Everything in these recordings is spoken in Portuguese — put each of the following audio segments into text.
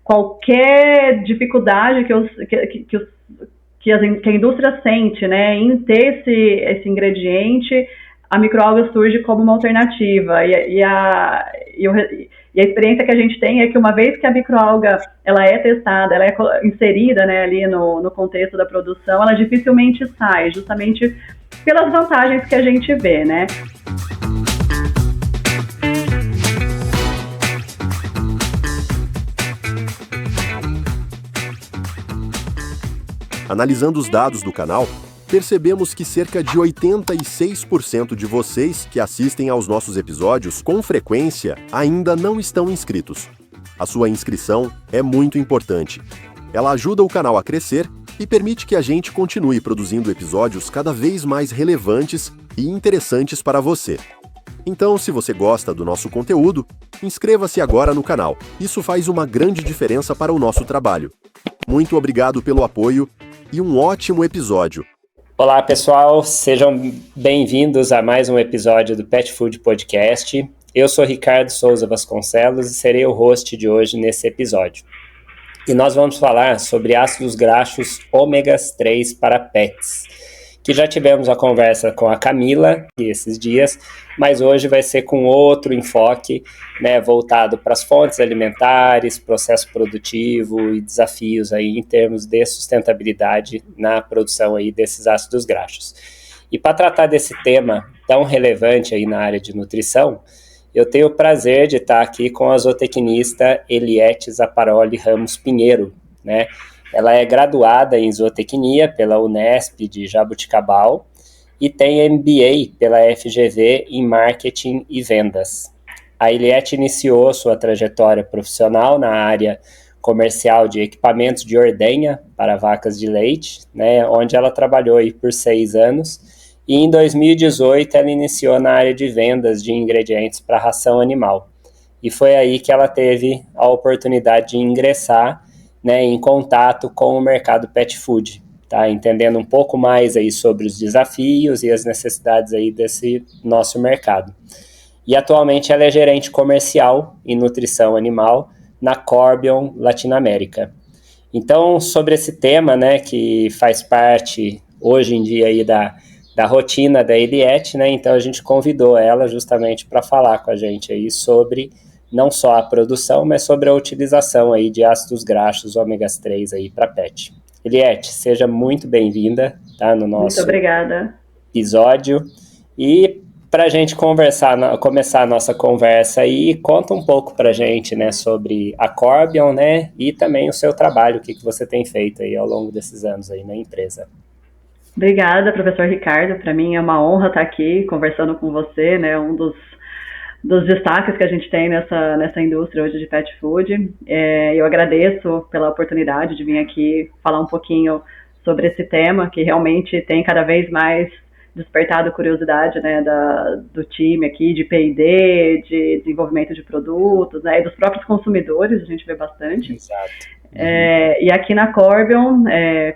qualquer dificuldade que a indústria sente, né, em ter esse ingrediente, a microalga surge como uma alternativa. E a experiência que a gente tem é que uma vez que a microalga ela é testada, ela é inserida, né, ali no contexto da produção, ela dificilmente sai, justamente pelas vantagens que a gente vê, né? Analisando os dados do canal, percebemos que cerca de 86% de vocês que assistem aos nossos episódios com frequência ainda não estão inscritos. A sua inscrição é muito importante. Ela ajuda o canal a crescer e permite que a gente continue produzindo episódios cada vez mais relevantes e interessantes para você. Então, se você gosta do nosso conteúdo, inscreva-se agora no canal. Isso faz uma grande diferença para o nosso trabalho. Muito obrigado pelo apoio e um ótimo episódio. Olá, pessoal, sejam bem-vindos a mais um episódio do Pet Food Podcast. Eu sou Ricardo Souza Vasconcelos e serei o host de hoje nesse episódio. E nós vamos falar sobre ácidos graxos ômegas 3 para pets, que já tivemos a conversa com a Camila esses dias, mas hoje vai ser com outro enfoque, né, voltado para as fontes alimentares, processo produtivo e desafios aí em termos de sustentabilidade na produção aí desses ácidos graxos. E para tratar desse tema tão relevante aí na área de nutrição, eu tenho o prazer de estar aqui com a zootecnista Eliette Zaparoli Ramos Pinheiro, né? Ela é graduada em zootecnia pela Unesp de Jaboticabal e tem MBA pela FGV em Marketing e Vendas. A Eliette iniciou sua trajetória profissional na área comercial de equipamentos de ordenha para vacas de leite, né, onde ela trabalhou aí por 6 anos, e em 2018 ela iniciou na área de vendas de ingredientes para ração animal. E foi aí que ela teve a oportunidade de ingressar, né, em contato com o mercado pet food, tá? Entendendo um pouco mais aí sobre os desafios e as necessidades aí desse nosso mercado. E atualmente ela é gerente comercial em nutrição animal na Corbion Latinoamérica. Então, sobre esse tema, né, que faz parte hoje em dia aí da rotina da Eliette, né, então a gente convidou ela justamente para falar com a gente aí sobre não só a produção, mas sobre a utilização aí de ácidos graxos ômegas 3 aí para pet. Eliette, seja muito bem-vinda, tá, no nosso Muito obrigada. Episódio. E para a gente começar a nossa conversa aí, conta um pouco para a gente, né, sobre a Corbion, né, e também o seu trabalho, o que você tem feito aí ao longo desses anos aí na empresa. Obrigada, professor Ricardo. Para mim é uma honra estar aqui conversando com você, né, um dos destaques que a gente tem nessa indústria hoje de pet food. Eu agradeço pela oportunidade de vir aqui falar um pouquinho sobre esse tema, que realmente tem cada vez mais despertado curiosidade, né, do time aqui, de P&D, de desenvolvimento de produtos, né, e dos próprios consumidores, a gente vê bastante. Exato. E aqui na Corbion,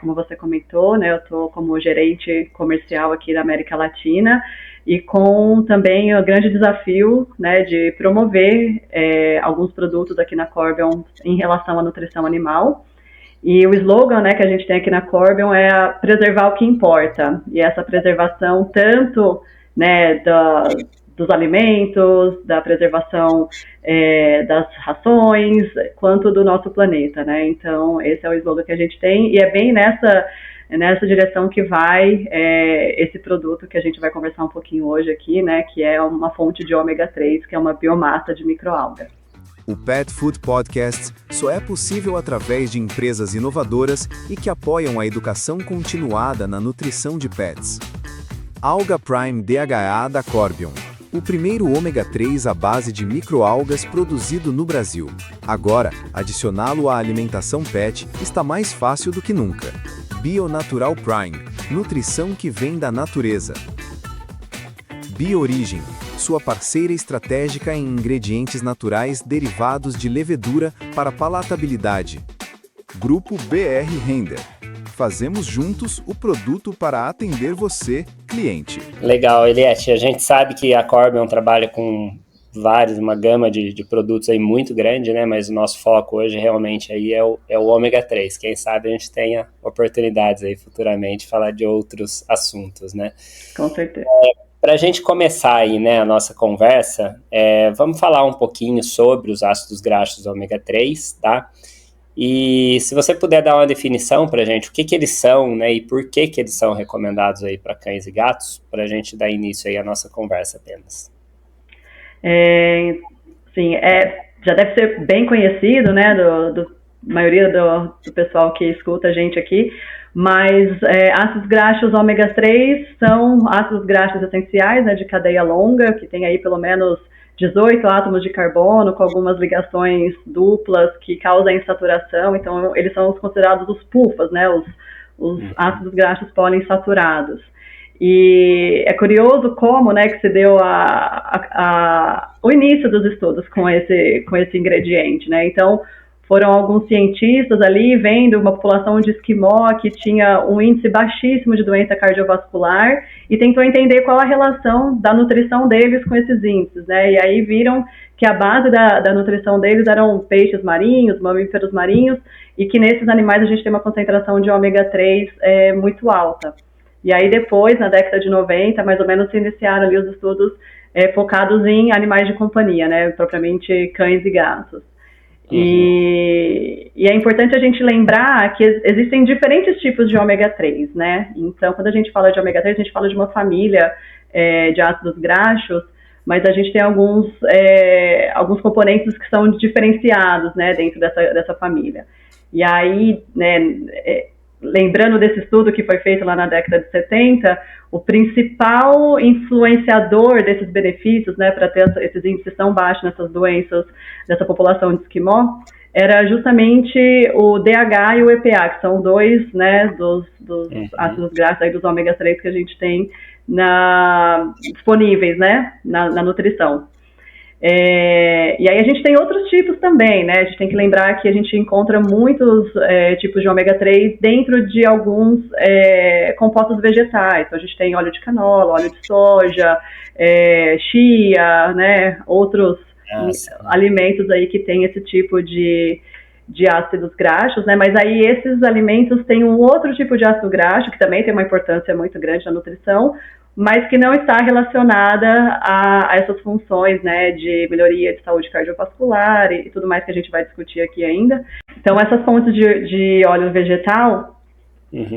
como você comentou, né, eu estou como gerente comercial aqui da América Latina, e com também o grande desafio, né, de promover alguns produtos aqui na Corbion em relação à nutrição animal. E o slogan, né, que a gente tem aqui na Corbion é preservar o que importa. E essa preservação tanto, né, dos alimentos, da preservação das rações, quanto do nosso planeta, né? Então, esse é o slogan que a gente tem, e é bem nessa direção que vai esse produto que a gente vai conversar um pouquinho hoje aqui, né, que é uma fonte de ômega 3, que é uma biomassa de microalga. O Pet Food Podcast só é possível através de empresas inovadoras e que apoiam a educação continuada na nutrição de pets. Alga Prime DHA da Corbion, o primeiro ômega 3 à base de microalgas produzido no Brasil. Agora, adicioná-lo à alimentação pet está mais fácil do que nunca. Bionatural Prime, nutrição que vem da natureza. Biorigem, sua parceira estratégica em ingredientes naturais derivados de levedura para palatabilidade. Grupo BR Render. Fazemos juntos o produto para atender você, cliente. Legal, Eliette. A gente sabe que a Corbion trabalha com uma gama de produtos aí muito grande, né? Mas o nosso foco hoje realmente aí é o ômega 3. Quem sabe a gente tenha oportunidades aí futuramente de falar de outros assuntos, né? Com certeza. Para a gente começar aí, né, a nossa conversa, vamos falar um pouquinho sobre os ácidos graxos ômega 3, tá? E se você puder dar uma definição para a gente, o que eles são, né, e por que eles são recomendados aí para cães e gatos, para a gente dar início aí à nossa conversa apenas. Sim, já deve ser bem conhecido, né, do maioria do pessoal que escuta a gente aqui, mas ácidos graxos ômega 3 são ácidos graxos essenciais, né, de cadeia longa, que tem aí pelo menos 18 átomos de carbono com algumas ligações duplas que causam insaturação. Então eles são considerados os PUFAs, né, os ácidos graxos poliinsaturados. E é curioso como, né, que se deu o início dos estudos com esse ingrediente, né? Então foram alguns cientistas ali vendo uma população de esquimó que tinha um índice baixíssimo de doença cardiovascular e tentou entender qual a relação da nutrição deles com esses índices, né? E aí viram que a base da nutrição deles eram peixes marinhos, mamíferos marinhos, e que nesses animais a gente tem uma concentração de ômega 3 muito alta. E aí depois, na década de 90, mais ou menos, se iniciaram ali os estudos focados em animais de companhia, né? Propriamente cães e gatos. E é importante a gente lembrar que existem diferentes tipos de ômega 3, né? Então, quando a gente fala de ômega 3, a gente fala de uma família de ácidos graxos, mas a gente tem alguns componentes que são diferenciados, né, dentro dessa família. E aí, né, lembrando desse estudo que foi feito lá na década de 70, o principal influenciador desses benefícios, né, para ter esses índices tão baixos nessas doenças dessa população de esquimó, era justamente o DH e o EPA, que são dois, né, dos ácidos graxos aí, dos ômega 3 que a gente tem disponíveis, né, na nutrição. E aí a gente tem outros tipos também, né? A gente tem que lembrar que a gente encontra muitos tipos de ômega 3 dentro de alguns compostos vegetais. Então a gente tem óleo de canola, óleo de soja, chia, né? Outros alimentos aí que tem esse tipo de ácidos graxos, né? Mas aí esses alimentos têm um outro tipo de ácido graxo que também tem uma importância muito grande na nutrição, mas que não está relacionada a essas funções, né, de melhoria de saúde cardiovascular e tudo mais que a gente vai discutir aqui ainda. Então, essas fontes de óleo vegetal,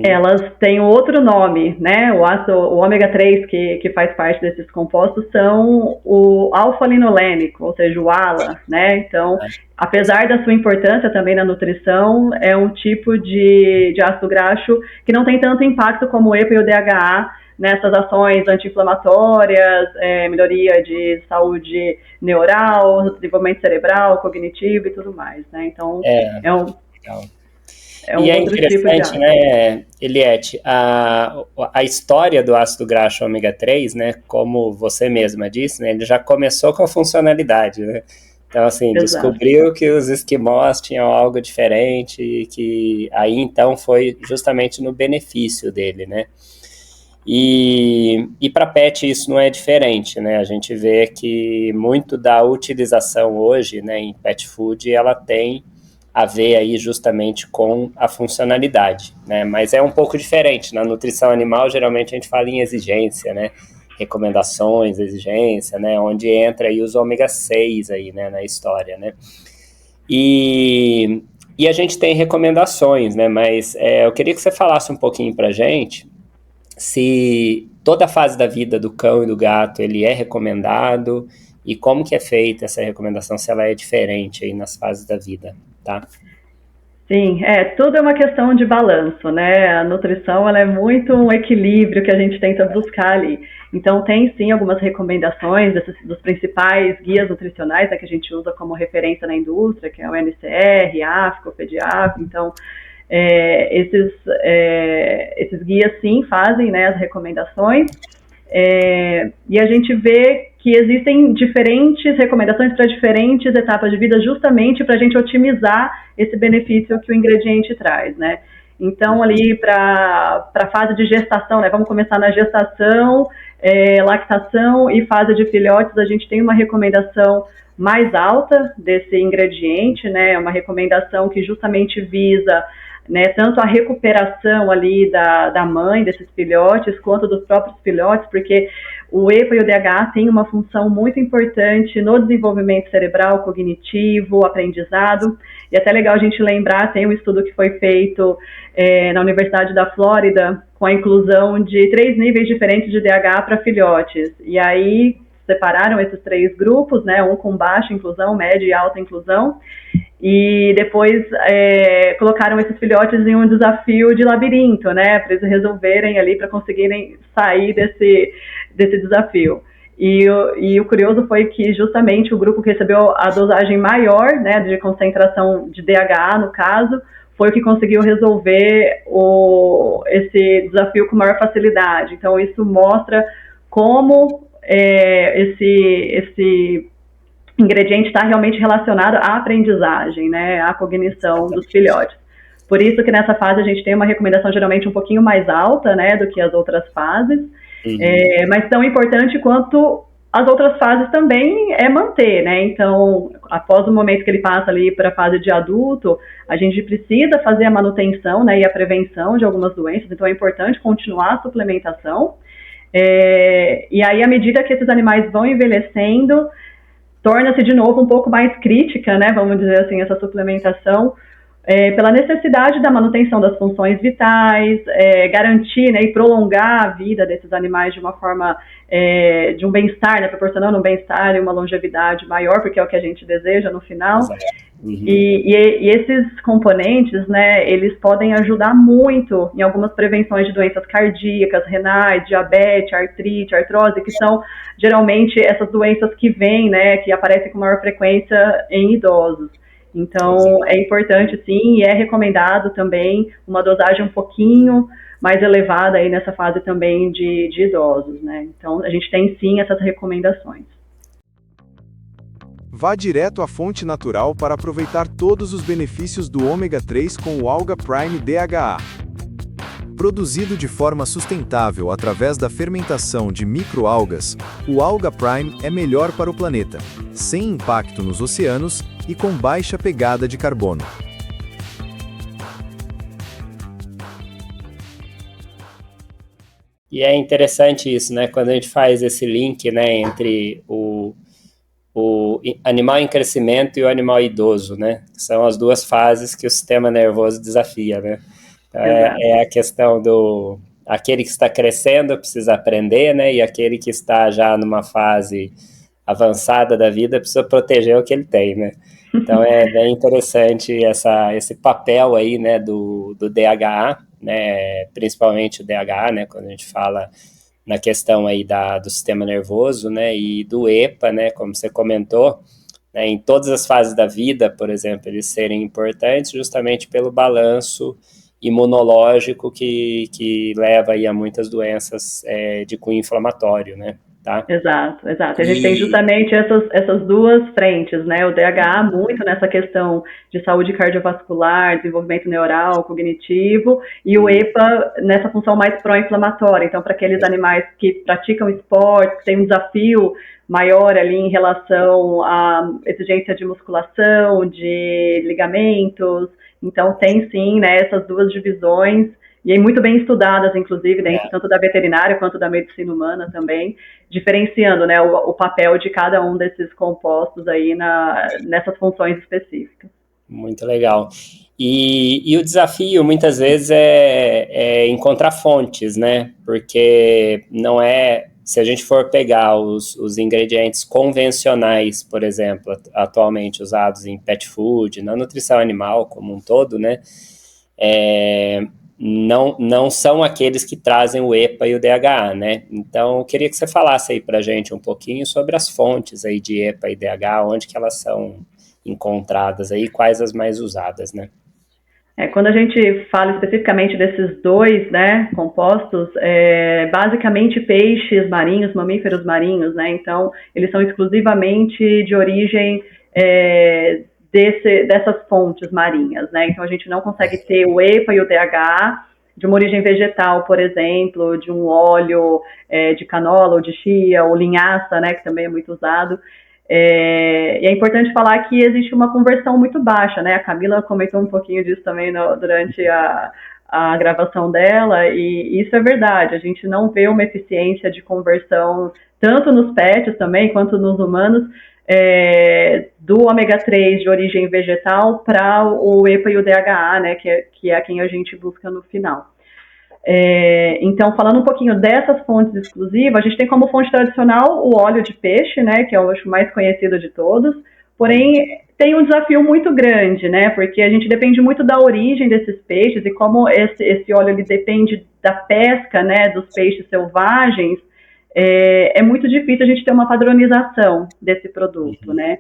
elas têm outro nome, né? O ômega 3 que faz parte desses compostos são o alfa-linolênico, ou seja, o ALA, né? Então, apesar da sua importância também na nutrição, é um tipo de ácido graxo que não tem tanto impacto como o EPA e o DHA nessas ações anti-inflamatórias, melhoria de saúde neural, desenvolvimento cerebral, cognitivo e tudo mais, né? Então, é um outro tipo de ácido. Né, Eliette, a história do ácido graxo ômega 3, né, como você mesma disse, né, ele já começou com a funcionalidade, né? Então, assim, descobriu que os esquimós tinham algo diferente e que aí, então, foi justamente no benefício dele, né? E para pet isso não é diferente, né? A gente vê que muito da utilização hoje, né, em pet food, ela tem a ver aí justamente com a funcionalidade, né? Mas é um pouco diferente. Na nutrição animal, geralmente a gente fala em exigência, né? Recomendações, exigência, né? Onde entra aí os ômega 6 aí, né, na história, né? E a gente tem recomendações, né? Mas eu queria que você falasse um pouquinho pra gente se toda a fase da vida do cão e do gato ele é recomendado e como que é feita essa recomendação, se ela é diferente aí nas fases da vida, tá? Sim, tudo é uma questão de balanço, né? A nutrição, ela é muito um equilíbrio que a gente tenta buscar ali. Então, tem sim algumas recomendações dos principais guias nutricionais, né, que a gente usa como referência na indústria, que é o NCR, AFCO, PEDIAF. Então, esses guias sim fazem, né, as recomendações, e a gente vê que existem diferentes recomendações para diferentes etapas de vida, justamente para a gente otimizar esse benefício que o ingrediente traz, né? Então, ali para a fase de gestação, né, vamos começar na gestação, lactação e fase de filhotes, a gente tem uma recomendação mais alta desse ingrediente, né? Uma recomendação que justamente visa, né, tanto a recuperação ali da mãe, desses filhotes, quanto dos próprios filhotes, porque o EPA e o DHA têm uma função muito importante no desenvolvimento cerebral, cognitivo, aprendizado, e até legal a gente lembrar, tem um estudo que foi feito na Universidade da Flórida, com a inclusão de 3 níveis diferentes de DHA para filhotes, e aí separaram esses 3 grupos, né, um com baixa inclusão, média e alta inclusão, e depois colocaram esses filhotes em um desafio de labirinto, né, para eles resolverem ali, para conseguirem sair desse desafio. E o curioso foi que justamente o grupo que recebeu a dosagem maior, né, de concentração de DHA, no caso, foi o que conseguiu resolver esse desafio com maior facilidade. Então, isso mostra como esse ingrediente está realmente relacionado à aprendizagem, né, à cognição dos filhotes. Por isso que nessa fase a gente tem uma recomendação geralmente um pouquinho mais alta, né, do que as outras fases, mas tão importante quanto as outras fases também é manter, né, então após o momento que ele passa ali para a fase de adulto, a gente precisa fazer a manutenção, né, e a prevenção de algumas doenças, então é importante continuar a suplementação, e aí à medida que esses animais vão envelhecendo, torna-se de novo um pouco mais crítica, né, vamos dizer assim, essa suplementação, pela necessidade da manutenção das funções vitais, garantir, né, e prolongar a vida desses animais de uma forma, de um bem-estar, né, proporcionando um bem-estar e uma longevidade maior, porque é o que a gente deseja no final. Uhum. E esses componentes, né, eles podem ajudar muito em algumas prevenções de doenças cardíacas, renais, diabetes, artrite, artrose, que são geralmente essas doenças que vêm, né, que aparecem com maior frequência em idosos. Então, é importante, sim, e é recomendado também uma dosagem um pouquinho mais elevada aí nessa fase também de idosos, né? Então, a gente tem, sim, essas recomendações. Vá direto à fonte natural para aproveitar todos os benefícios do ômega 3 com o Alga Prime DHA. Produzido de forma sustentável através da fermentação de microalgas, o Alga Prime é melhor para o planeta, sem impacto nos oceanos e com baixa pegada de carbono. E é interessante isso, né? Quando a gente faz esse link, né, entre o animal em crescimento e o animal idoso, né? São as duas fases que o sistema nervoso desafia, né? É a questão do aquele que está crescendo precisa aprender, né? E aquele que está já numa fase avançada da vida precisa proteger o que ele tem, né? Então é bem interessante esse papel aí, né, do DHA, né? Principalmente o DHA, né? Quando a gente fala na questão aí do sistema nervoso, né? E do EPA, né? Como você comentou, né, em todas as fases da vida, por exemplo, eles serem importantes justamente pelo balanço imunológico que leva aí a muitas doenças de cunho inflamatório, né? Tá? Exato. A gente tem justamente essas duas frentes, né? O DHA muito nessa questão de saúde cardiovascular, desenvolvimento neural, cognitivo, e o EPA nessa função mais pró-inflamatória. Então, para aqueles animais que praticam esporte, que têm um desafio maior ali em relação à exigência de musculação, de ligamentos. Então, tem sim, né, essas duas divisões, e aí muito bem estudadas, inclusive, dentro tanto da veterinária quanto da medicina humana também, diferenciando, né, o papel de cada um desses compostos aí nessas funções específicas. Muito legal. E o desafio, muitas vezes, é encontrar fontes, né, porque não é... Se a gente for pegar os ingredientes convencionais, por exemplo, atualmente usados em pet food, na nutrição animal como um todo, né, não são aqueles que trazem o EPA e o DHA, né? Então, eu queria que você falasse aí pra gente um pouquinho sobre as fontes aí de EPA e DHA, onde que elas são encontradas aí, quais as mais usadas, né? Quando a gente fala especificamente desses dois, né, compostos, basicamente peixes marinhos, mamíferos marinhos, né, então eles são exclusivamente de origem dessas fontes marinhas, né, então a gente não consegue ter o EPA e o DHA de uma origem vegetal, por exemplo, de um óleo de canola ou de chia ou linhaça, né, que também é muito usado. E é importante falar que existe uma conversão muito baixa, né? A Camila comentou um pouquinho disso também durante a gravação dela, e isso é verdade. A gente não vê uma eficiência de conversão tanto nos pets também, quanto nos humanos, do ômega 3 de origem vegetal para o EPA e o DHA, né, que é quem a gente busca no final. Então, falando um pouquinho dessas fontes exclusivas, a gente tem como fonte tradicional o óleo de peixe, né, que é o mais conhecido de todos, porém tem um desafio muito grande, né, porque a gente depende muito da origem desses peixes, e como esse óleo ele depende da pesca, né, dos peixes selvagens, é muito difícil a gente ter uma padronização desse produto, né.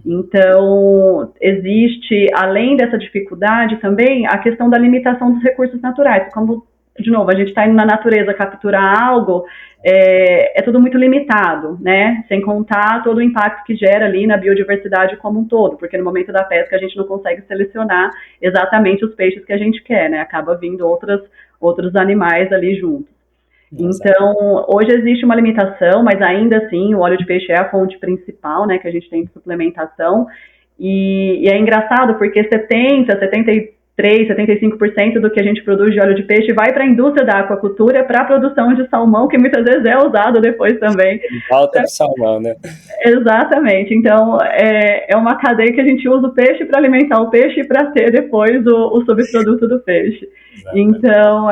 Então, existe, além dessa dificuldade também, a questão da limitação dos recursos naturais. Como, de novo, a gente está indo na natureza capturar algo, é tudo muito limitado, né? Sem contar todo o impacto que gera ali na biodiversidade como um todo, porque no momento da pesca a gente não consegue selecionar exatamente os peixes que a gente quer, né? Acaba vindo outros animais ali juntos. Então, hoje existe uma limitação, mas ainda assim o óleo de peixe é a fonte principal, né, que a gente tem de suplementação, e é engraçado porque 75% do que a gente produz de óleo de peixe vai para a indústria da aquacultura, para a produção de salmão, que muitas vezes é usado depois também. Volta pro salmão, né? Exatamente. Então, é uma cadeia que a gente usa o peixe para alimentar o peixe e para ter depois o subproduto do peixe. Exatamente. Então,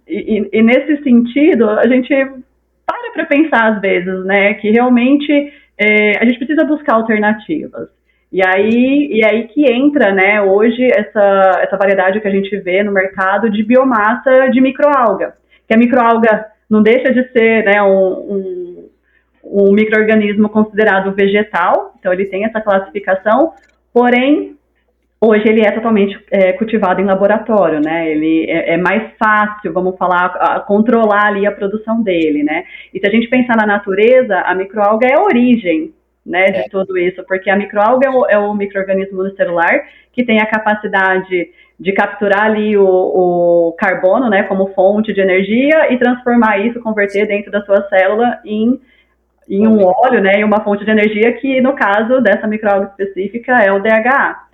E nesse sentido, a gente para pensar às vezes, né, que realmente a gente precisa buscar alternativas. E aí que entra, né, hoje essa variedade que a gente vê no mercado de biomassa de microalga. Que a microalga não deixa de ser, né, um micro-organismo considerado vegetal, então ele tem essa classificação, porém hoje ele é totalmente cultivado em laboratório, né? Ele é mais fácil, vamos falar, controlar ali a produção dele, né? E se a gente pensar na natureza, a microalga é a origem, né, de tudo isso, porque a microalga é o micro-organismo unicelular que tem a capacidade de capturar ali o carbono, né, como fonte de energia e transformar isso, converter dentro da sua célula em um óleo, né, em uma fonte de energia que, no caso dessa microalga específica, é o DHA.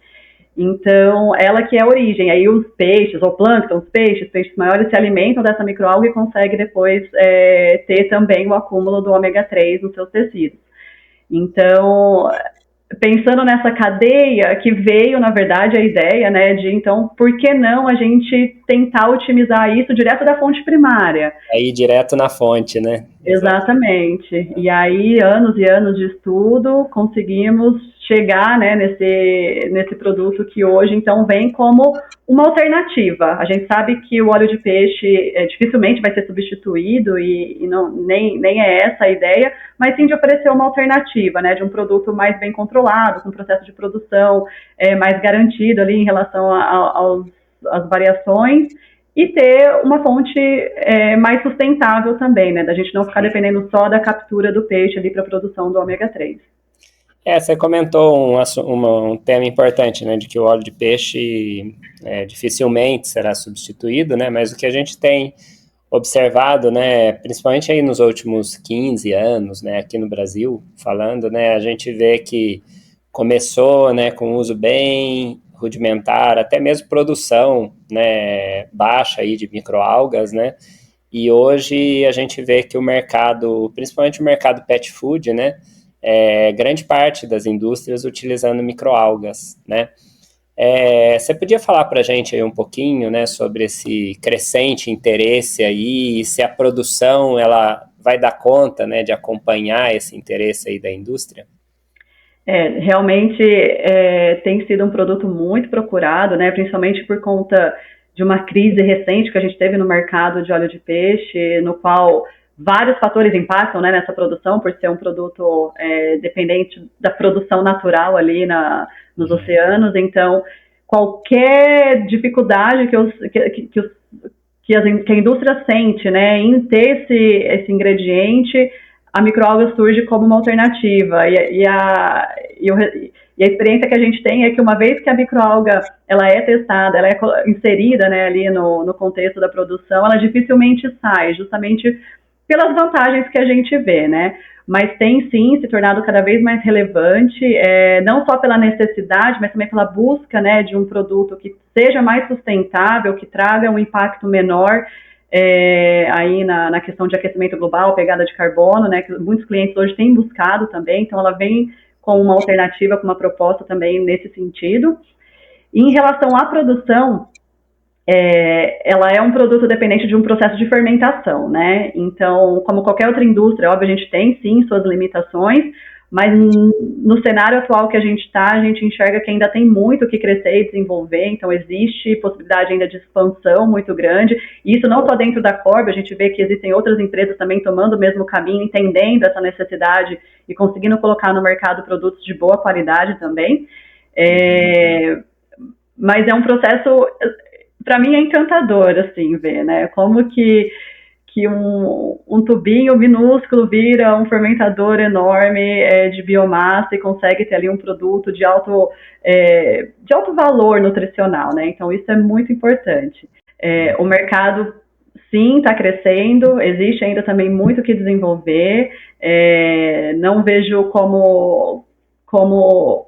Então, ela que é a origem. Aí os peixes, ou plâncton, os peixes maiores se alimentam dessa microalga e conseguem depois ter também o acúmulo do ômega 3 nos seus tecidos. Então, pensando nessa cadeia que veio, na verdade, a ideia, né, de, então, por que não a gente tentar otimizar isso direto da fonte primária? Aí, direto na fonte, né? Exatamente. E aí, anos e anos de estudo, conseguimos chegar, né, nesse produto que hoje, então, vem como uma alternativa. A gente sabe que o óleo de peixe dificilmente vai ser substituído e nem é essa a ideia, mas sim de oferecer uma alternativa, né, de um produto mais bem controlado, com processo de produção mais garantido ali em relação às variações, e ter uma fonte mais sustentável também, né, da gente não ficar dependendo só da captura do peixe ali para a produção do ômega 3. Você comentou um tema importante, né, de que o óleo de peixe dificilmente será substituído, né, mas o que a gente tem observado, né, principalmente aí nos últimos 15 anos, né, aqui no Brasil, falando, né, a gente vê que começou, né, com uso bem rudimentar, até mesmo produção, né, baixa aí de microalgas, né, e hoje a gente vê que o mercado, principalmente o mercado pet food, né, grande parte das indústrias utilizando microalgas, né? Você podia falar para a gente aí um pouquinho, né, sobre esse crescente interesse aí, e se a produção ela vai dar conta, né, de acompanhar esse interesse aí da indústria? Realmente tem sido um produto muito procurado, né, principalmente por conta de uma crise recente que a gente teve no mercado de óleo de peixe, no qual vários fatores impactam, né, nessa produção, por ser um produto dependente da produção natural ali nos oceanos. Então, qualquer dificuldade que a indústria sente, né, em ter esse ingrediente, a microalga surge como uma alternativa. E E a experiência que a gente tem é que uma vez que a microalga ela é testada, ela é inserida, né, ali no contexto da produção, ela dificilmente sai, justamente pelas vantagens que a gente vê, né? Mas tem sim se tornado cada vez mais relevante, não só pela necessidade, mas também pela busca, né, de um produto que seja mais sustentável, que traga um impacto menor aí na questão de aquecimento global, pegada de carbono, né, que muitos clientes hoje têm buscado também, então ela vem com uma alternativa, com uma proposta também nesse sentido. E em relação à produção, ela é um produto dependente de um processo de fermentação, né? Então, como qualquer outra indústria, óbvio, a gente tem sim suas limitações, mas no cenário atual que a gente está, a gente enxerga que ainda tem muito que crescer e desenvolver, então existe possibilidade ainda de expansão muito grande, e isso não só dentro da Corby, a gente vê que existem outras empresas também tomando o mesmo caminho, entendendo essa necessidade e conseguindo colocar no mercado produtos de boa qualidade também, mas é um processo, para mim é encantador, assim, ver, né, como que um tubinho minúsculo vira um fermentador enorme de biomassa e consegue ter ali um produto de alto valor nutricional, né? Então, isso é muito importante. O mercado, sim, está crescendo, existe ainda também muito o que desenvolver, não vejo como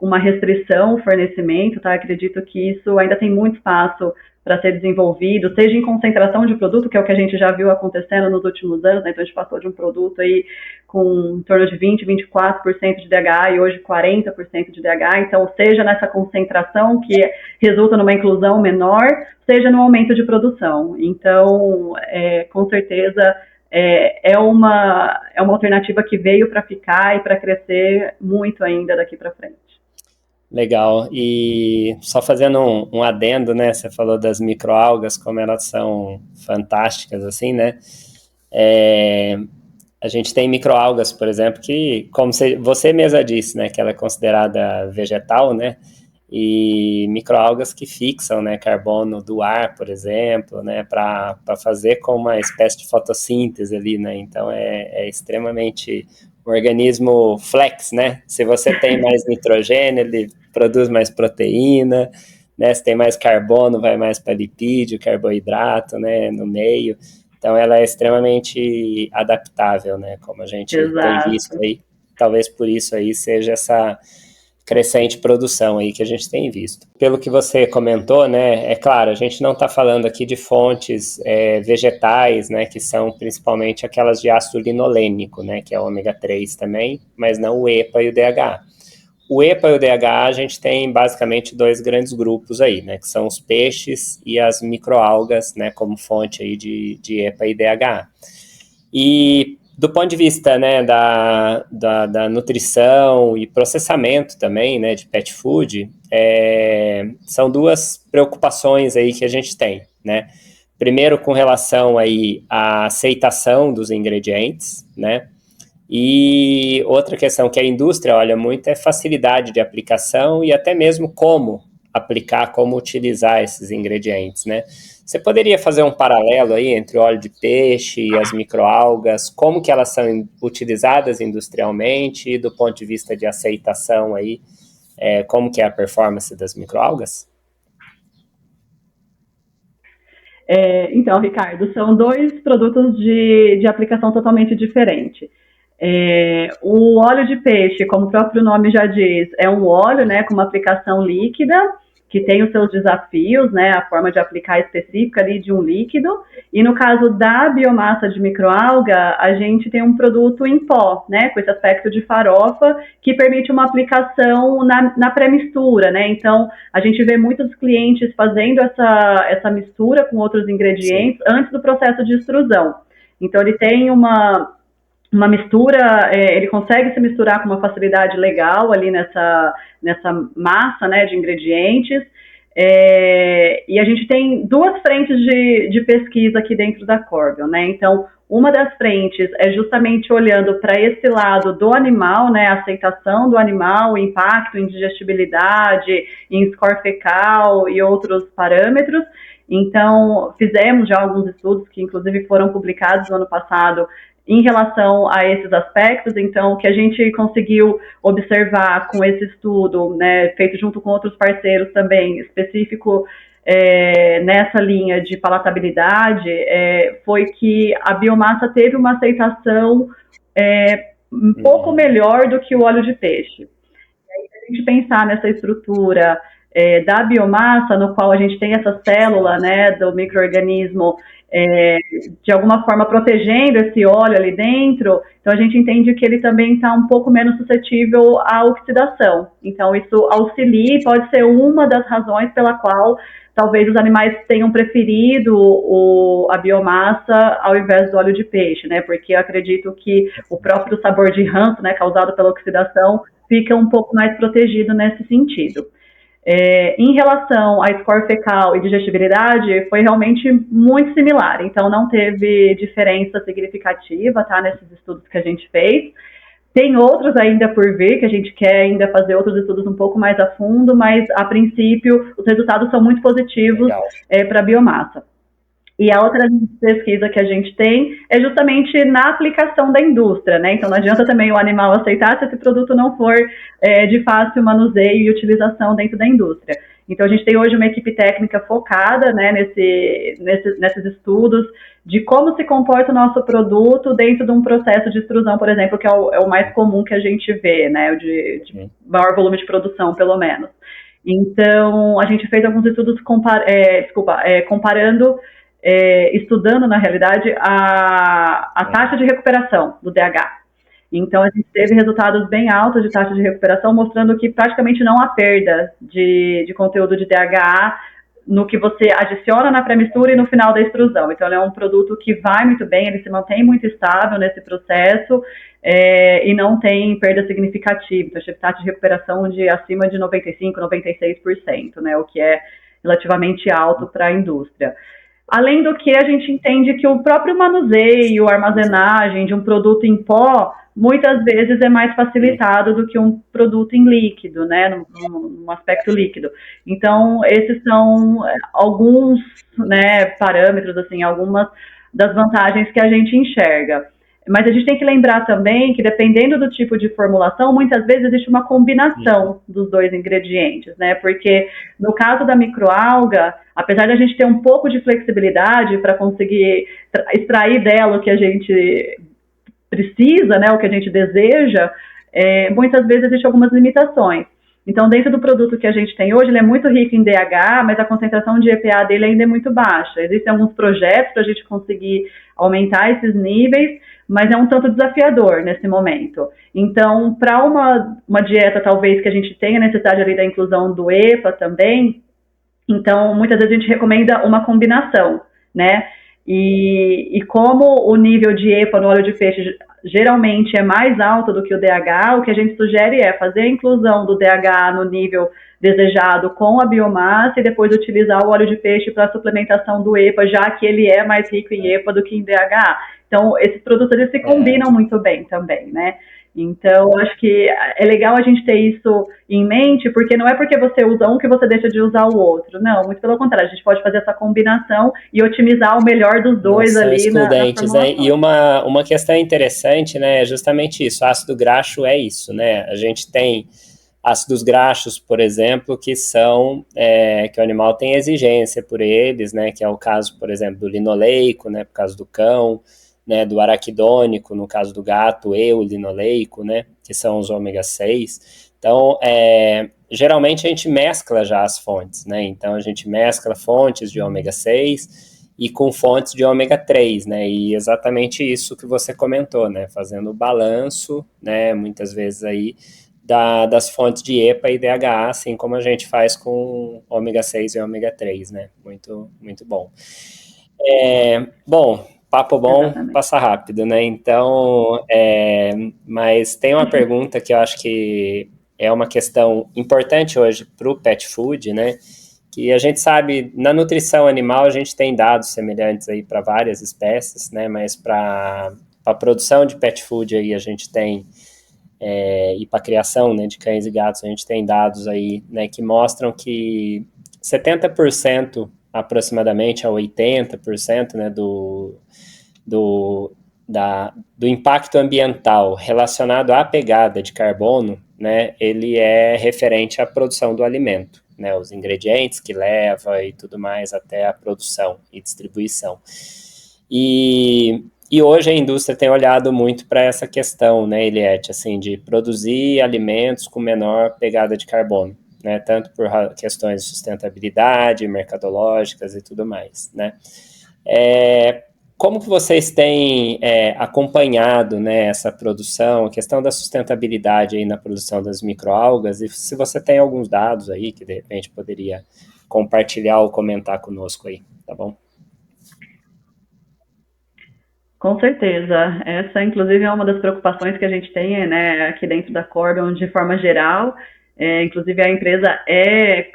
uma restrição o fornecimento, tá? Acredito que isso ainda tem muito espaço para ser desenvolvido, seja em concentração de produto, que é o que a gente já viu acontecendo nos últimos anos, né? Então a gente passou de um produto aí com em torno de 20, 24% de DHA e hoje 40% de DHA, então seja nessa concentração que resulta numa inclusão menor, seja no aumento de produção. Então, com certeza, é uma alternativa que veio para ficar e para crescer muito ainda daqui para frente. Legal, e só fazendo um adendo, né, você falou das microalgas, como elas são fantásticas, assim, né, a gente tem microalgas, por exemplo, que, como você mesma disse, né, que ela é considerada vegetal, né, e microalgas que fixam, né, carbono do ar, por exemplo, né, para fazer como uma espécie de fotossíntese ali, né, então é extremamente um organismo flex, né, se você tem mais nitrogênio, ele produz mais proteína, né, se tem mais carbono, vai mais para lipídio, carboidrato, né, no meio, então ela é extremamente adaptável, né, como a gente tem visto aí, talvez por isso aí seja essa crescente produção aí que a gente tem visto. Pelo que você comentou, né, é claro, a gente não está falando aqui de fontes vegetais, né, que são principalmente aquelas de ácido linolênico, né, que é o ômega 3 também, mas não o EPA e o DHA. O EPA e o DHA a gente tem basicamente dois grandes grupos aí, né, que são os peixes e as microalgas, né, como fonte aí de EPA e DHA. E do ponto de vista, né, da nutrição e processamento também, né, de pet food, são duas preocupações aí que a gente tem, né. Primeiro, com relação aí à aceitação dos ingredientes, né, e outra questão que a indústria olha muito é facilidade de aplicação e até mesmo como aplicar, como utilizar esses ingredientes, né. Você poderia fazer um paralelo aí entre o óleo de peixe e as microalgas, como que elas são utilizadas industrialmente e do ponto de vista de aceitação aí, como que é a performance das microalgas? Então, Ricardo, são dois produtos de aplicação totalmente diferente. O óleo de peixe, como o próprio nome já diz, é um óleo, né, com uma aplicação líquida, que tem os seus desafios, né, a forma de aplicar específica ali de um líquido, e no caso da biomassa de microalga, a gente tem um produto em pó, né, com esse aspecto de farofa, que permite uma aplicação na pré-mistura, né, então a gente vê muitos clientes fazendo essa mistura com outros ingredientes antes do processo de extrusão. Então ele tem uma mistura, ele consegue se misturar com uma facilidade legal ali nessa massa, né, de ingredientes, e a gente tem duas frentes de pesquisa aqui dentro da Corbion, né, então uma das frentes é justamente olhando para esse lado do animal, né, a aceitação do animal, o impacto em digestibilidade, em score fecal e outros parâmetros. Então, fizemos já alguns estudos que inclusive foram publicados no ano passado em relação a esses aspectos. Então, o que a gente conseguiu observar com esse estudo, né, feito junto com outros parceiros também, específico nessa linha de palatabilidade, foi que a biomassa teve uma aceitação um pouco melhor do que o óleo de peixe. E aí, se a gente pensar nessa estrutura da biomassa, no qual a gente tem essa célula, né, do micro-organismo, de alguma forma protegendo esse óleo ali dentro, então a gente entende que ele também está um pouco menos suscetível à oxidação. Então isso auxilia e pode ser uma das razões pela qual talvez os animais tenham preferido a biomassa ao invés do óleo de peixe, né? Porque eu acredito que o próprio sabor de ranço, né, causado pela oxidação, fica um pouco mais protegido nesse sentido. Em relação à score fecal e digestibilidade, foi realmente muito similar, então não teve diferença significativa, tá, nesses estudos que a gente fez. Tem outros ainda por vir, que a gente quer ainda fazer outros estudos um pouco mais a fundo, mas a princípio os resultados são muito positivos para a biomassa. E a outra pesquisa que a gente tem é justamente na aplicação da indústria, né? Então não adianta também o animal aceitar se esse produto não for de fácil manuseio e utilização dentro da indústria. Então a gente tem hoje uma equipe técnica focada, né, nesses estudos de como se comporta o nosso produto dentro de um processo de extrusão, por exemplo, que é o mais comum que a gente vê, né? De maior volume de produção, pelo menos. Então a gente fez alguns estudos comparando, estudando, na realidade, a taxa de recuperação do DH. Então, a gente teve resultados bem altos de taxa de recuperação, mostrando que praticamente não há perda de conteúdo de DHA no que você adiciona na pré-mistura e no final da extrusão. Então, ele é um produto que vai muito bem, ele se mantém muito estável nesse processo e não tem perda significativa. Então, a taxa de recuperação acima de 95%, 96%, né, o que é relativamente alto para a indústria. Além do que, a gente entende que o próprio manuseio, a armazenagem de um produto em pó, muitas vezes é mais facilitado do que um produto em líquido, né, num aspecto líquido. Então, esses são alguns, né, parâmetros, assim, algumas das vantagens que a gente enxerga. Mas a gente tem que lembrar também que, dependendo do tipo de formulação, muitas vezes existe uma combinação dos dois ingredientes, né? Porque no caso da microalga, apesar de a gente ter um pouco de flexibilidade para conseguir extrair dela o que a gente precisa, né, o que a gente deseja, muitas vezes existem algumas limitações. Então, dentro do produto que a gente tem hoje, ele é muito rico em DHA, mas a concentração de EPA dele ainda é muito baixa. Existem alguns projetos para a gente conseguir aumentar esses níveis, mas é um tanto desafiador nesse momento. Então, para uma dieta, talvez, que a gente tenha necessidade ali da inclusão do EPA também, então, muitas vezes a gente recomenda uma combinação, né? E como o nível de EPA no óleo de peixe geralmente é mais alto do que o DHA, o que a gente sugere é fazer a inclusão do DHA no nível desejado com a biomassa e depois utilizar o óleo de peixe para a suplementação do EPA, já que ele é mais rico em EPA do que em DHA. Então, esses produtos eles se combinam muito bem também, né? Então, acho que é legal a gente ter isso em mente, porque não é porque você usa um que você deixa de usar o outro. Não, muito pelo contrário, a gente pode fazer essa combinação e otimizar o melhor dos dois ali excludentes, né? E uma questão interessante, né, é justamente isso. Ácido graxo é isso, né? A gente tem ácidos graxos, por exemplo, que são que o animal tem exigência por eles, né? Que é o caso, por exemplo, do linoleico, né? Por causa do cão, né, do araquidônico, no caso do gato, e o linoleico, né, que são os ômega 6. Então, geralmente a gente mescla já as fontes, né, então a gente mescla fontes de ômega 6 e com fontes de ômega 3, né, e exatamente isso que você comentou, né, fazendo o balanço, né, muitas vezes aí, das fontes de EPA e DHA, assim como a gente faz com ômega 6 e ômega 3, né, muito, muito bom. Bom, papo bom, exatamente. Passa rápido, né? Então, mas tem uma pergunta que eu acho que é uma questão importante hoje para o pet food, né? Que a gente sabe, na nutrição animal, a gente tem dados semelhantes aí para várias espécies, né? Mas para a produção de pet food aí a gente tem, e para a criação, né, de cães e gatos, a gente tem dados aí, né, que mostram que 70% aproximadamente a 80%, né, do impacto ambiental relacionado à pegada de carbono, né, ele é referente à produção do alimento, né, os ingredientes que leva e tudo mais até a produção e distribuição. E hoje a indústria tem olhado muito para essa questão, né, Eliette, assim, de produzir alimentos com menor pegada de carbono, né, tanto por questões de sustentabilidade, mercadológicas e tudo mais, né. Como que vocês têm acompanhado, né, essa produção, a questão da sustentabilidade aí na produção das microalgas, e se você tem alguns dados aí que de repente poderia compartilhar ou comentar conosco aí, tá bom? Com certeza. Essa, inclusive, é uma das preocupações que a gente tem, né, aqui dentro da Corbion, de forma geral. Inclusive, a empresa é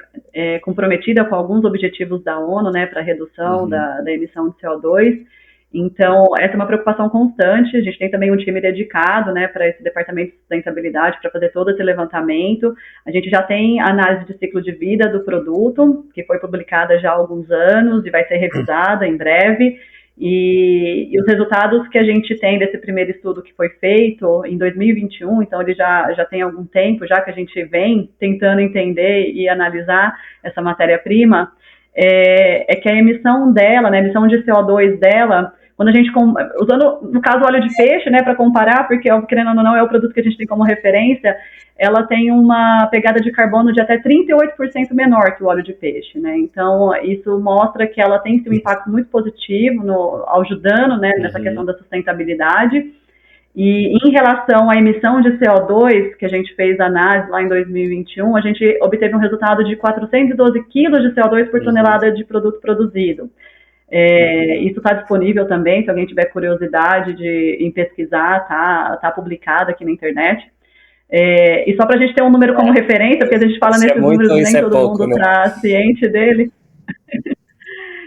comprometida com alguns objetivos da ONU, né, para a redução da emissão de CO2. Então, essa é uma preocupação constante. A gente tem também um time dedicado, né, para esse departamento de sustentabilidade, para fazer todo esse levantamento. A gente já tem a análise de ciclo de vida do produto, que foi publicada já há alguns anos e vai ser revisada em breve. E os resultados que a gente tem desse primeiro estudo que foi feito em 2021, então ele já tem algum tempo, já que a gente vem tentando entender e analisar essa matéria-prima, é que a emissão dela, né, a emissão de CO2 dela, quando a gente, usando, no caso, óleo de peixe, né, para comparar, porque, querendo ou não, é o produto que a gente tem como referência, ela tem uma pegada de carbono de até 38% menor que o óleo de peixe, né, então isso mostra que ela tem um impacto muito positivo, ajudando, né, nessa questão da sustentabilidade. E em relação à emissão de CO2, que a gente fez a análise lá em 2021, a gente obteve um resultado de 412 quilos de CO2 por tonelada de produto produzido. Isso está disponível também, se alguém tiver curiosidade em pesquisar, tá publicado aqui na internet. E só para a gente ter um número como referência, porque a gente fala nesses números, nem todo mundo está ciente dele.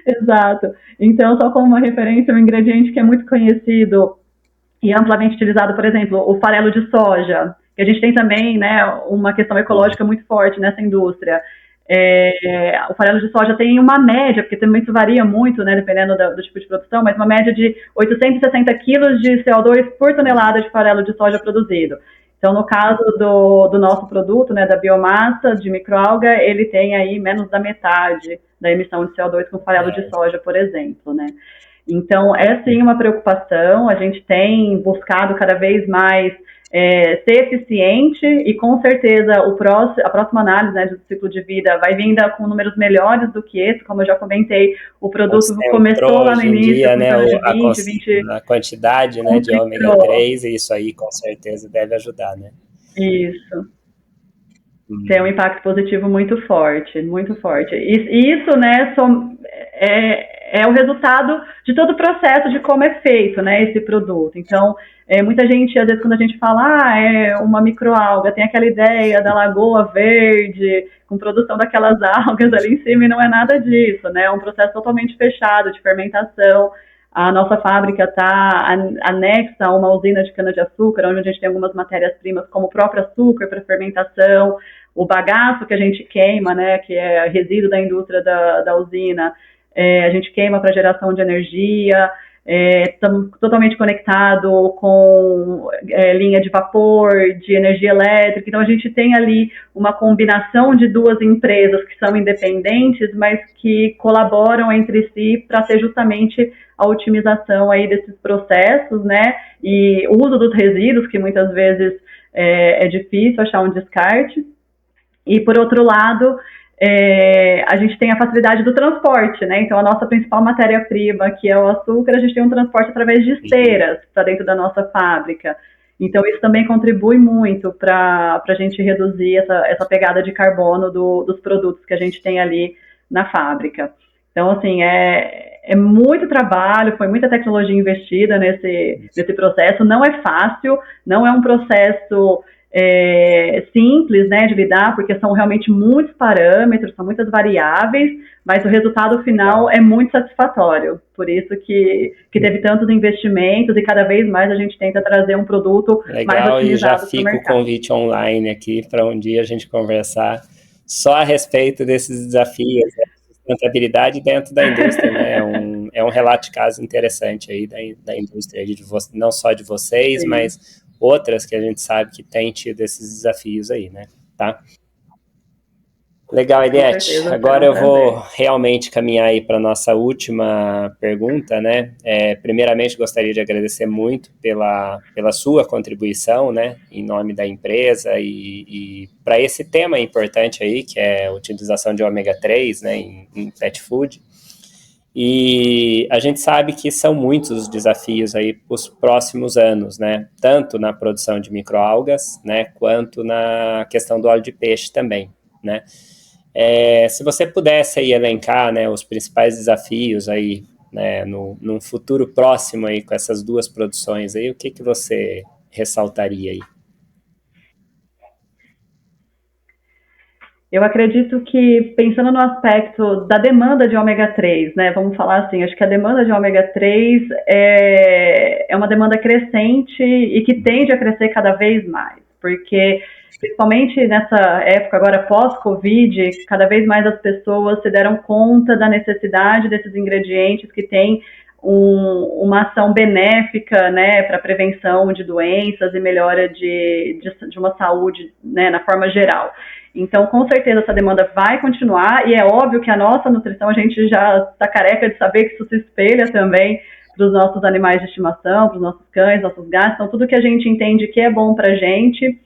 Exato. Então, só como uma referência, um ingrediente que é muito conhecido e amplamente utilizado, por exemplo, o farelo de soja, que a gente tem também, né, uma questão ecológica muito forte nessa indústria. O farelo de soja tem uma média, porque também isso varia muito, né, dependendo do tipo de produção, mas uma média de 860 quilos de CO2 por tonelada de farelo de soja produzido. Então, no caso do nosso produto, né, da biomassa de microalga, ele tem aí menos da metade da emissão de CO2 com farelo de soja, por exemplo, né. Então, é sim uma preocupação, a gente tem buscado cada vez mais ser eficiente e com certeza a próxima análise, né, do ciclo de vida vai vir ainda com números melhores do que esse, como eu já comentei, o produto começou lá no início, dia, né, a quantidade, né, de ômega 3, e isso aí com certeza deve ajudar, né? Isso. Tem um impacto positivo muito forte, muito forte. E isso, né, é o resultado de todo o processo de como é feito, né, esse produto. Então, muita gente, às vezes, quando a gente fala, é uma microalga, tem aquela ideia da lagoa verde, com produção daquelas algas ali em cima, e não é nada disso, né, é um processo totalmente fechado, de fermentação. A nossa fábrica está anexa a uma usina de cana-de-açúcar, onde a gente tem algumas matérias-primas, como o próprio açúcar para fermentação, o bagaço que a gente queima, né, que é resíduo da indústria da usina, a gente queima para geração de energia, estamos totalmente conectado com linha de vapor, de energia elétrica, então a gente tem ali uma combinação de duas empresas que são independentes, mas que colaboram entre si para ter justamente a otimização aí desses processos, né, e o uso dos resíduos, que muitas vezes é difícil achar um descarte. E, por outro lado, a gente tem a facilidade do transporte, né? Então, a nossa principal matéria-prima, que é o açúcar, a gente tem um transporte através de esteiras para dentro da nossa fábrica. Então, isso também contribui muito para a gente reduzir essa pegada de carbono dos produtos que a gente tem ali na fábrica. Então, assim, é muito trabalho, foi muita tecnologia investida nesse processo. Não é fácil, não é um processo simples, né, de lidar, porque são realmente muitos parâmetros, são muitas variáveis, mas o resultado final é muito satisfatório. Por isso que teve tantos investimentos e cada vez mais a gente tenta trazer um produto mais otimizado para o mercado. Legal, e já fica o convite online aqui para um dia a gente conversar só a respeito desses desafios, né? Sustentabilidade dentro da indústria, né? é um relato de caso interessante aí da indústria, não só de vocês, mas outras que a gente sabe que tem tido esses desafios aí, né? Tá? Legal, Eliette. Agora eu vou realmente caminhar aí para a nossa última pergunta, né? Primeiramente, gostaria de agradecer muito pela sua contribuição, né? Em nome da empresa e para esse tema importante aí, que é a utilização de ômega 3, né? Em pet food. E a gente sabe que são muitos os desafios aí para os próximos anos, né? Tanto na produção de microalgas, né? Quanto na questão do óleo de peixe também, né? Se você pudesse aí elencar, né, os principais desafios aí, né, num futuro próximo aí com essas duas produções aí, o que você ressaltaria aí? Eu acredito que, pensando no aspecto da demanda de ômega 3, né, vamos falar assim, acho que a demanda de ômega 3 é uma demanda crescente e que tende a crescer cada vez mais, porque principalmente nessa época agora pós-Covid, cada vez mais as pessoas se deram conta da necessidade desses ingredientes que têm uma ação benéfica, né, para prevenção de doenças e melhora de uma saúde, né, na forma geral. Então, com certeza, essa demanda vai continuar e é óbvio que a nossa nutrição, a gente já está careca de saber que isso se espelha também para os nossos animais de estimação, para os nossos cães, nossos gatos. Então, tudo que a gente entende que é bom para a gente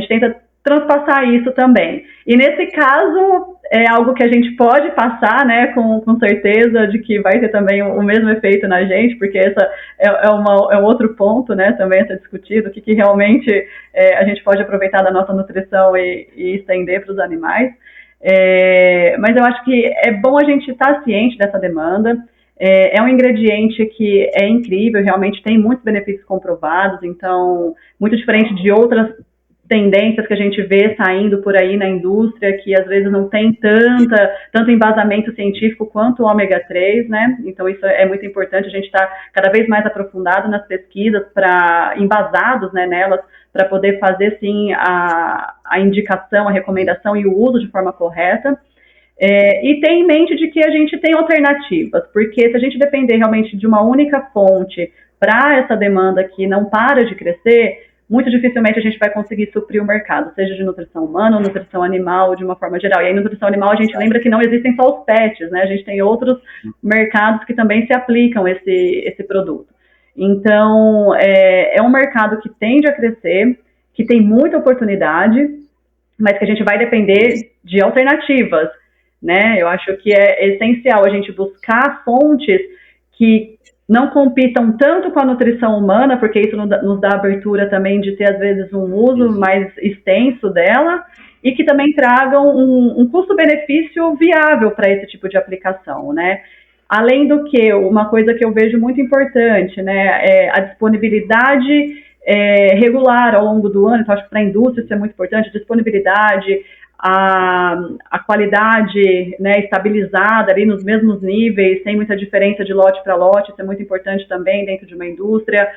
tenta transpassar isso também. E nesse caso, é algo que a gente pode passar, né, com certeza de que vai ter também o mesmo efeito na gente, porque essa é um outro ponto, né, também a ser discutido, o que realmente a gente pode aproveitar da nossa nutrição e estender para os animais. Mas eu acho que é bom a gente estar ciente dessa demanda. É um ingrediente que é incrível, realmente tem muitos benefícios comprovados, então, muito diferente de outras tendências que a gente vê saindo por aí na indústria, que às vezes não tem tanto embasamento científico quanto o ômega 3, né? Então isso é muito importante, a gente está cada vez mais aprofundado nas pesquisas, embasados, né, nelas, para poder fazer sim a indicação, a recomendação e o uso de forma correta. E ter em mente de que a gente tem alternativas, porque se a gente depender realmente de uma única fonte para essa demanda que não para de crescer, muito dificilmente a gente vai conseguir suprir o mercado, seja de nutrição humana ou nutrição animal, de uma forma geral. E aí, nutrição animal, a gente lembra que não existem só os pets, né? A gente tem outros mercados que também se aplicam esse produto. Então, é um mercado que tende a crescer, que tem muita oportunidade, mas que a gente vai depender de alternativas, né? Eu acho que é essencial a gente buscar fontes que não compitam tanto com a nutrição humana, porque isso nos dá abertura também de ter, às vezes, um uso mais extenso dela, e que também tragam um custo-benefício viável para esse tipo de aplicação, né? Além do que, uma coisa que eu vejo muito importante, né, é a disponibilidade regular ao longo do ano. Então, acho que para a indústria isso é muito importante, disponibilidade, a qualidade, né, estabilizada ali nos mesmos níveis, sem muita diferença de lote para lote, isso é muito importante também dentro de uma indústria.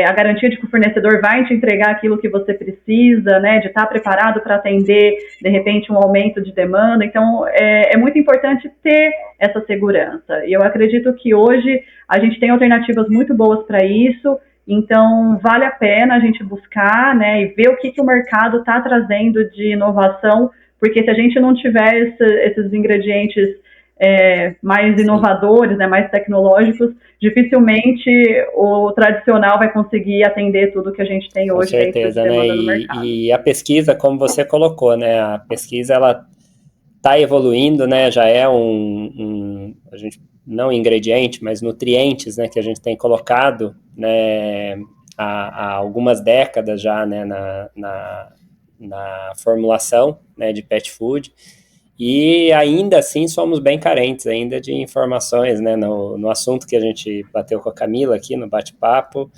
A garantia de que o fornecedor vai te entregar aquilo que você precisa, né, de estar preparado para atender, de repente, um aumento de demanda. Então, é muito importante ter essa segurança. E eu acredito que hoje a gente tem alternativas muito boas para isso. Então, vale a pena a gente buscar, né, e ver o que o mercado está trazendo de inovação, porque se a gente não tiver esses ingredientes mais inovadores, né, mais tecnológicos, dificilmente o tradicional vai conseguir atender tudo que a gente tem hoje. Com certeza, dentro de demanda, né, no mercado. E a pesquisa, como você colocou, né, a pesquisa, ela está evoluindo, né, já é a gente, não ingrediente, mas nutrientes, né, que a gente tem colocado, né, há algumas décadas já, né, na formulação, né, de pet food, e ainda assim somos bem carentes ainda de informações, né, no assunto que a gente bateu com a Camila aqui no bate-papo,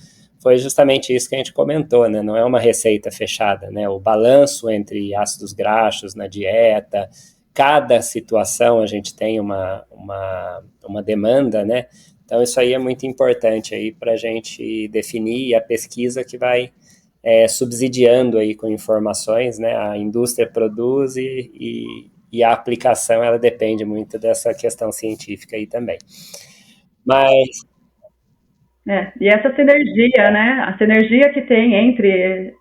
foi justamente isso que a gente comentou, né, não é uma receita fechada, né, o balanço entre ácidos graxos na dieta, cada situação a gente tem uma demanda, né? Então isso aí é muito importante aí para a gente definir, e a pesquisa que vai subsidiando aí com informações, né? A indústria produz e a aplicação, ela depende muito dessa questão científica aí também. Mas E essa sinergia, né? A sinergia que tem entre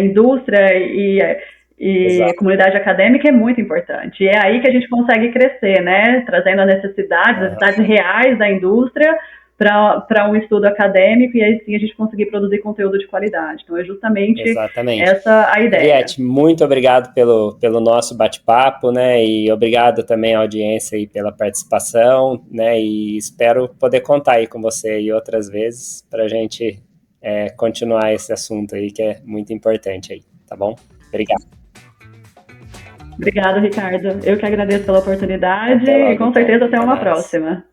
indústria e exato. comunidade acadêmica é muito importante. E é aí que a gente consegue crescer, né? Trazendo as necessidades reais da indústria para um estudo acadêmico e aí sim a gente conseguir produzir conteúdo de qualidade. Então é justamente Exatamente. essa a ideia. Juliette, muito obrigado pelo nosso bate-papo, né? E obrigado também à audiência aí pela participação, né? E espero poder contar aí com você aí outras vezes para a gente continuar esse assunto aí que é muito importante aí, tá bom? Obrigado. Obrigado, Ricardo. Eu que agradeço pela oportunidade Até logo, e com então. certeza até Até uma mais. próxima.